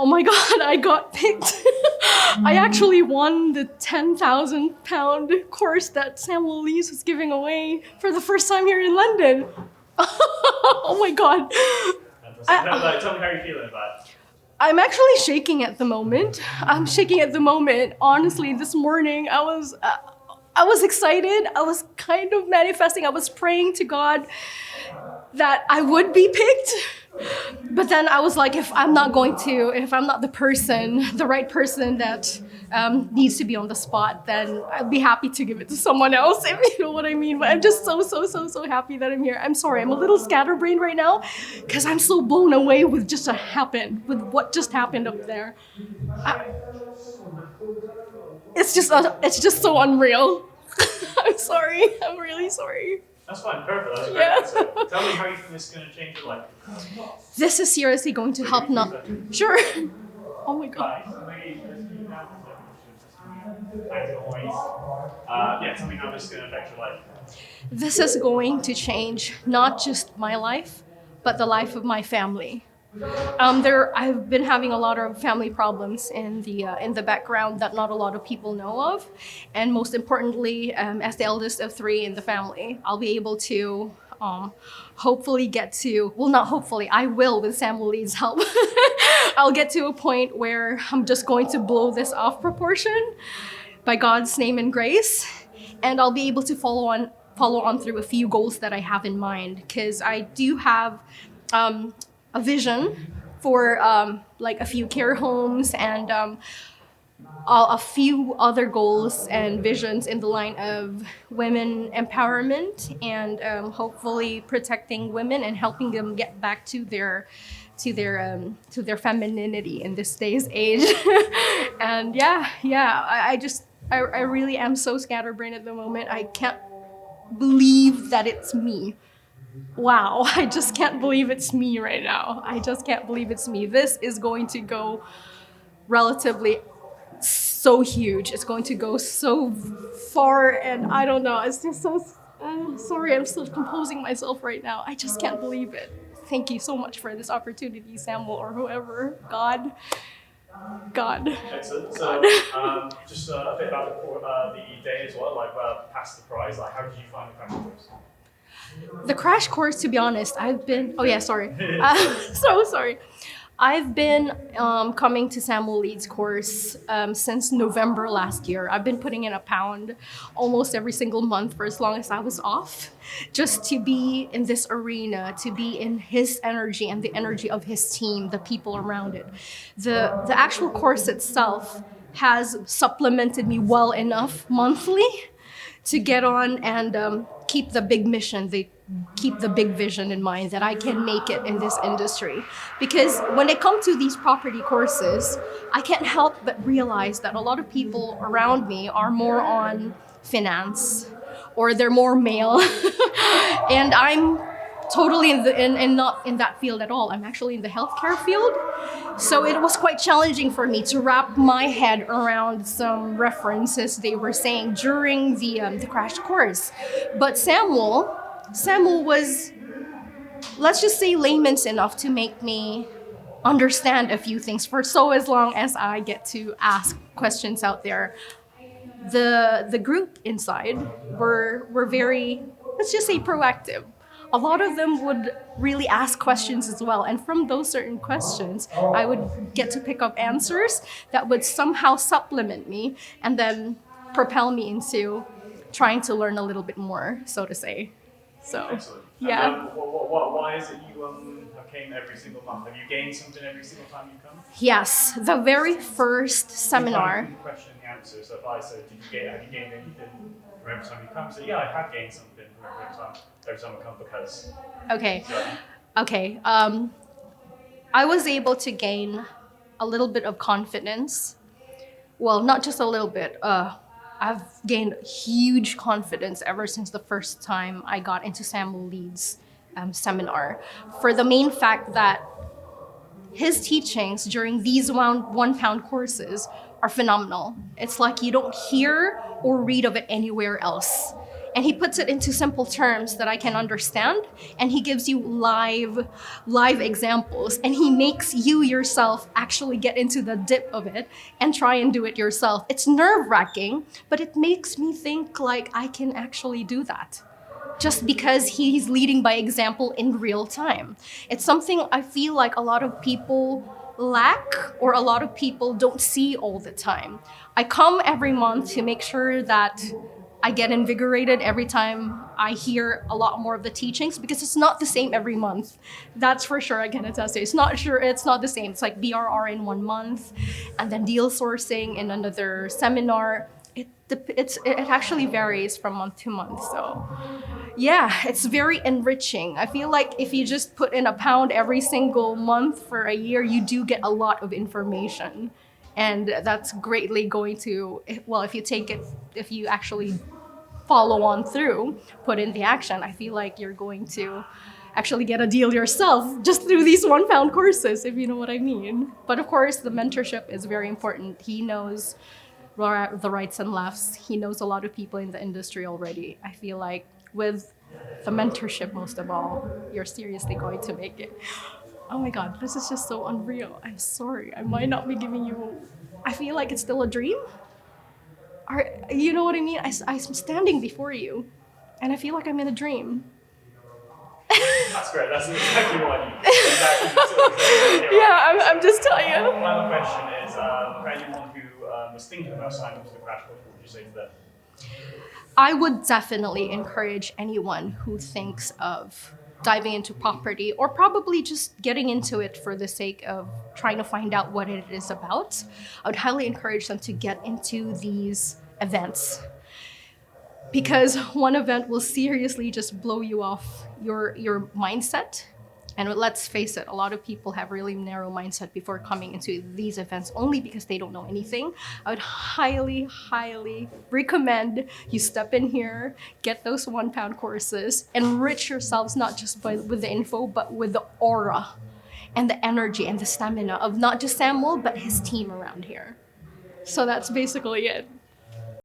Oh my God, I got picked. I actually won the £10,000 course that Samuel Leeds was giving away for the first time here in London. Oh my God. Tell me how you're feeling about it. I'm actually shaking at the moment. I'm shaking at the moment. Honestly, this morning I was excited. I was kind of manifesting. I was praying to God that I would be picked. But then I was like, if I'm not the right person that needs to be on the spot, then I'd be happy to give it to someone else, if you know what I mean. But I'm just so happy that I'm here. I'm sorry, I'm a little scatterbrained right now because I'm so blown away with what just happened up there. It's just so unreal. I'm sorry. I'm really sorry. That's fine, perfect. That's a great answer. Tell me how you think this is going to change your life. This is seriously going to help not. Sure. Oh my God. Tell me how this is going to affect your life. This is going to change not just my life, but the life of my family. I've been having a lot of family problems in the background that not a lot of people know of, and most importantly, as the eldest of three in the family, I'll be able to hopefully get to. Well, not hopefully. I will with Samuel Leeds' help. I'll get to a point where I'm just going to blow this off proportion by God's name and grace, and I'll be able to follow on through a few goals that I have in mind, because I do have a vision for like a few care homes and a few other goals and visions in the line of women empowerment and hopefully protecting women and helping them get back to their femininity in this day's age. And I really am so scatterbrained at the moment. I can't believe that it's me. Wow, I just can't believe it's me right now. I just can't believe it's me. This is going to go relatively so huge. It's going to go so far, and I don't know. It's just so. Sorry, I'm still composing myself right now. I just can't believe it. Thank you so much for this opportunity, Samuel, or whoever. God. Excellent. So, just a bit about the day as well, past the prize. How did you find the crash course? The crash course, to be honest, so sorry. I've been coming to Samuel Leeds' course since November last year. I've been putting in £1 almost every single month for as long as I was off, just to be in this arena, to be in his energy and the energy of his team, the people around it. The actual course itself has supplemented me well enough monthly to get on and keep the big mission, keep the big vision in mind that I can make it in this industry. Because when it comes to these property courses, I can't help but realize that a lot of people around me are more on finance or they're more male. And I'm totally not in that field at all. I'm actually in the healthcare field. So it was quite challenging for me to wrap my head around some references they were saying during the crash course. But Samuel was, let's just say, layman's enough to make me understand a few things for so as long as I get to ask questions out there. The group inside were very, let's just say, proactive. A lot of them would really ask questions as well. And from those certain questions, I would get to pick up answers that would somehow supplement me and then propel me into trying to learn a little bit more, so to say. So, excellent. yeah. And, why is it you came every single month? Have you gained something every single time you come? Yes, the very first seminar. The question and the answer. So if I said, have you gained anything from every time you come? So yeah, I have gained something from every time I come because. Okay. I was able to gain a little bit of confidence. Well, not just a little bit. I've gained huge confidence ever since the first time I got into Samuel Leeds' seminar, for the main fact that his teachings during these £1 courses are phenomenal. It's like you don't hear or read of it anywhere else. and he puts it into simple terms that I can understand, and he gives you live examples, and he makes you yourself actually get into the dip of it and try and do it yourself. It's nerve-wracking, but it makes me think like I can actually do that just because he's leading by example in real time. It's something I feel like a lot of people lack, or a lot of people don't see all the time. I come every month to make sure that I get invigorated every time I hear a lot more of the teachings, because it's not the same every month. That's for sure, I can attest to. It's not the same. It's like BRR in 1 month, and then deal sourcing in another seminar. It actually varies from month to month. So yeah, it's very enriching. I feel like if you just put in £1 every single month for a year, you do get a lot of information. And that's greatly going to, well, if you actually follow on through, put in the action, I feel like you're going to actually get a deal yourself just through these £1 courses, if you know what I mean. But of course, the mentorship is very important. He knows the rights and lefts. He knows a lot of people in the industry already. I feel like with the mentorship, most of all, you're seriously going to make it. Oh my God, this is just so unreal. I'm sorry, I might not be giving you, I feel like it's still a dream. Or, you know what I mean? I'm standing before you, and I feel like I'm in a dream. That's great. That's exactly what I need. Exactly. Yeah, I'm just telling you. Final question is, for anyone who was thinking about signing up to the crash course, what would you say to them? I would definitely encourage anyone who thinks of diving into property, or probably just getting into it for the sake of trying to find out what it is about. I would highly encourage them to get into these events, because one event will seriously just blow you off your mindset. And let's face it, a lot of people have really narrow mindset before coming into these events only because they don't know anything. I would highly, highly recommend you step in here, get those £1 courses, enrich yourselves not just with the info, but with the aura and the energy and the stamina of not just Samuel, but his team around here. So that's basically it.